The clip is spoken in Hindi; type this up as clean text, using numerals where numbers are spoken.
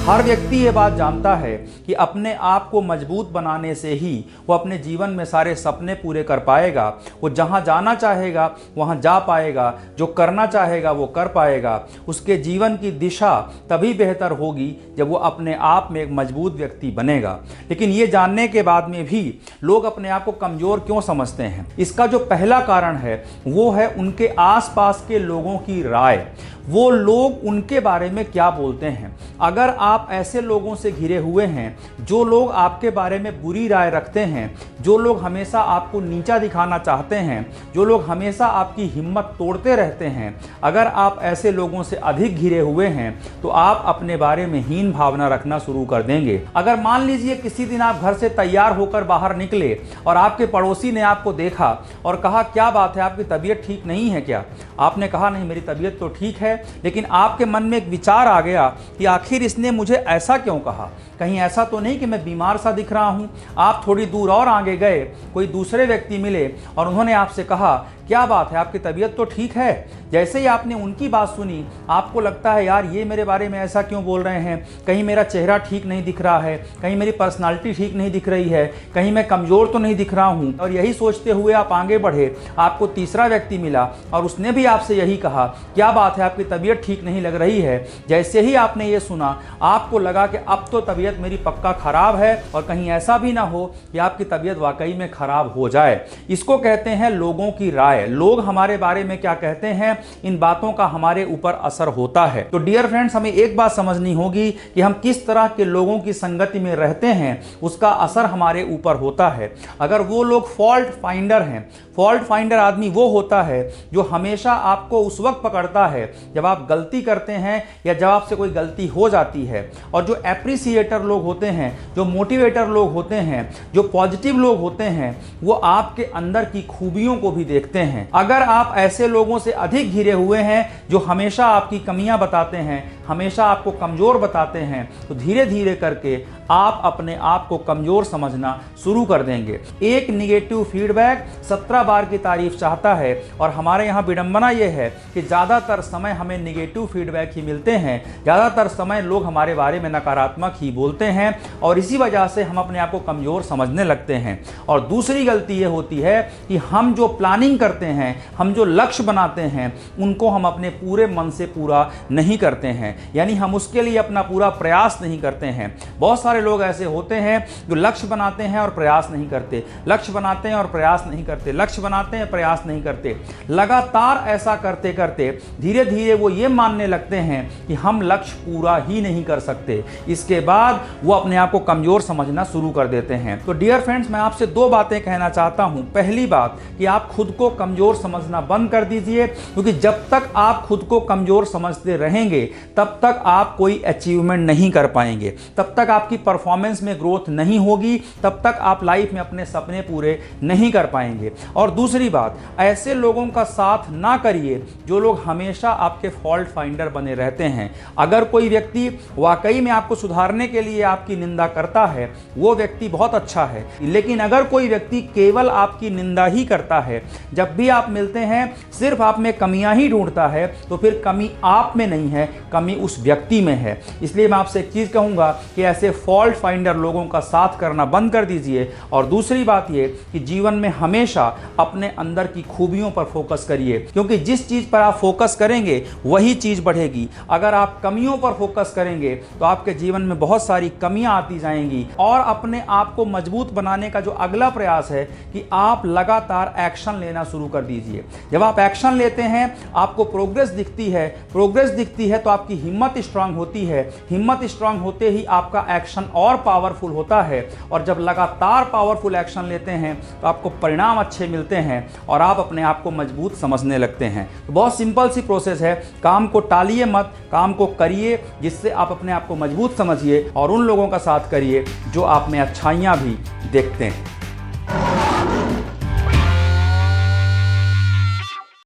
हर व्यक्ति ये बात जानता है कि अपने आप को मजबूत बनाने से ही वो अपने जीवन में सारे सपने पूरे कर पाएगा। वो जहाँ जाना चाहेगा वहाँ जा पाएगा, जो करना चाहेगा वो कर पाएगा। उसके जीवन की दिशा तभी बेहतर होगी जब वो अपने आप में एक मजबूत व्यक्ति बनेगा। लेकिन ये जानने के बाद में भी लोग अपने आप को कमज़ोर क्यों समझते हैं? इसका जो पहला कारण है वो है उनके आसपास के लोगों की राय। वो लोग उनके बारे में क्या बोलते हैं। अगर आप ऐसे लोगों से घिरे हुए हैं जो लोग आपके बारे में बुरी राय रखते हैं, जो लोग हमेशा आपको नीचा दिखाना चाहते हैं, जो लोग हमेशा आपकी हिम्मत तोड़ते रहते हैं, अगर आप ऐसे लोगों से अधिक घिरे हुए हैं तो आप अपने बारे में हीन भावना रखना शुरू कर देंगे। अगर मान लीजिए किसी दिन आप घर से तैयार होकर बाहर निकले और आपके पड़ोसी ने आपको देखा और कहा, क्या बात है, आपकी तबीयत ठीक नहीं है क्या? आपने कहा, नहीं मेरी तबीयत तो ठीक है। लेकिन आपके मन में एक विचार आ गया कि आखिर इसने मुझे ऐसा क्यों कहा? कहीं ऐसा तो नहीं कि मैं बीमार सा दिख रहा हूं? आप थोड़ी दूर और आगे गए, कोई दूसरे व्यक्ति मिले और उन्होंने आपसे कहा, क्या बात है, आपकी तबीयत तो ठीक है? जैसे ही आपने उनकी बात सुनी, आपको लगता है यार ये मेरे बारे में ऐसा क्यों बोल रहे हैं? कहीं मेरा चेहरा ठीक नहीं दिख रहा है, कहीं मेरी पर्सनालिटी ठीक नहीं दिख रही है, कहीं मैं कमज़ोर तो नहीं दिख रहा हूँ। और यही सोचते हुए आप आगे बढ़े, आपको तीसरा व्यक्ति मिला और उसने भी आपसे यही कहा, क्या बात है, आपकी तबीयत ठीक नहीं लग रही है। जैसे ही आपने ये सुना, आपको लगा कि अब तो तबीयत मेरी पक्का खराब है और कहीं ऐसा भी ना हो कि आपकी तबीयत वाकई में खराब हो जाए। इसको कहते हैं लोगों की राय। लोग हमारे बारे में क्या कहते हैं, इन बातों का हमारे ऊपर असर होता है। तो डियर फ्रेंड्स, हमें एक बात समझनी होगी कि हम किस तरह के लोगों की संगति में रहते हैं, उसका असर हमारे ऊपर होता है। अगर वो लोग फॉल्ट फाइंडर हैं, फॉल्ट फाइंडर आदमी वो होता है जो हमेशा आपको उस वक्त पकड़ता है जब आप गलती करते हैं या जब आपसे कोई गलती हो जाती है। और जो एप्रिसिएटर लोग होते हैं, जो मोटिवेटर लोग होते हैं, जो पॉजिटिव लोग होते हैं, वो आपके अंदर की खूबियों को भी देखते हैं। अगर आप ऐसे लोगों से अधिक घिरे हुए हैं जो हमेशा आपकी कमियां बताते हैं, हमेशा आपको कमज़ोर बताते हैं, तो धीरे धीरे करके आप अपने आप को कमज़ोर समझना शुरू कर देंगे। एक निगेटिव फीडबैक 17 बार की तारीफ चाहता है। और हमारे यहाँ विडंबना यह है कि ज़्यादातर समय हमें निगेटिव फीडबैक ही मिलते हैं, ज़्यादातर समय लोग हमारे बारे में नकारात्मक ही बोलते हैं और इसी वजह से हम अपने आप को कमज़ोर समझने लगते हैं। और दूसरी गलती ये होती है कि हम जो प्लानिंग करते हैं, हम जो लक्ष्य बनाते हैं, उनको हम अपने पूरे मन से पूरा नहीं करते हैं, यानी हम उसके लिए अपना पूरा प्रयास नहीं करते हैं। बहुत सारे लोग ऐसे होते हैं जो लक्ष्य बनाते हैं और प्रयास नहीं करते, लक्ष्य बनाते हैं और प्रयास नहीं करते, लक्ष्य बनाते हैं, प्रयास नहीं करते। लगातार ऐसा करते करते धीरे धीरे वो ये मानने लगते हैं कि हम लक्ष्य पूरा ही नहीं कर सकते। इसके बाद वो अपने आप को कमज़ोर समझना शुरू कर देते हैं। तो डियर फ्रेंड्स, मैं आपसे दो बातें कहना चाहता हूं। पहली बात कि आप खुद को कमज़ोर समझना बंद कर दीजिए, क्योंकि जब तक आप खुद को कमज़ोर समझते रहेंगे तब तक आप कोई अचीवमेंट नहीं कर पाएंगे, तब तक आपकी परफॉर्मेंस में ग्रोथ नहीं होगी, तब तक आप लाइफ में अपने सपने पूरे नहीं कर पाएंगे। और दूसरी बात, ऐसे लोगों का साथ ना करिए जो लोग हमेशा आपके फॉल्ट फाइंडर बने रहते हैं। अगर कोई व्यक्ति वाकई में आपको सुधारने के लिए आपकी निंदा करता है, वो व्यक्ति बहुत अच्छा है। लेकिन अगर कोई व्यक्ति केवल आपकी निंदा ही करता है, जब भी आप मिलते हैं सिर्फ आप में कमियां ही ढूंढता है, तो फिर कमी आप में नहीं है, कमी उस व्यक्ति में है। इसलिए मैं आपसे एक चीज़ कहूँगा कि ऐसे फॉल्ट फाइंडर लोगों का साथ करना बंद कर दीजिए। और दूसरी बात ये कि जीवन में हमेशा अपने अंदर की खूबियों पर फोकस करिए, क्योंकि जिस चीज़ पर आप फोकस करेंगे वही चीज़ बढ़ेगी। अगर आप कमियों पर फोकस करेंगे तो आपके जीवन में बहुत सारी कमियां आती जाएंगी। और अपने आप को मजबूत बनाने का जो अगला प्रयास है कि आप लगातार एक्शन लेना शुरू कर दीजिए। जब आप एक्शन लेते हैं, आपको प्रोग्रेस दिखती है, प्रोग्रेस दिखती है तो आपकी हिम्मत स्ट्रांग होती है, हिम्मत स्ट्रांग होते ही आपका एक्शन और पावरफुल होता है। और जब लगातार पावरफुल एक्शन लेते हैं तो आपको परिणाम अच्छे मिलते हैं और आप अपने आप को मजबूत समझने लगते हैं। तो बहुत सिंपल सी प्रोसेस है, काम को टालिए मत, काम को करिए, जिससे आप अपने आप को मजबूत समझिए और उन लोगों का साथ करिए जो आप में अच्छाइयाँ भी देखते हैं।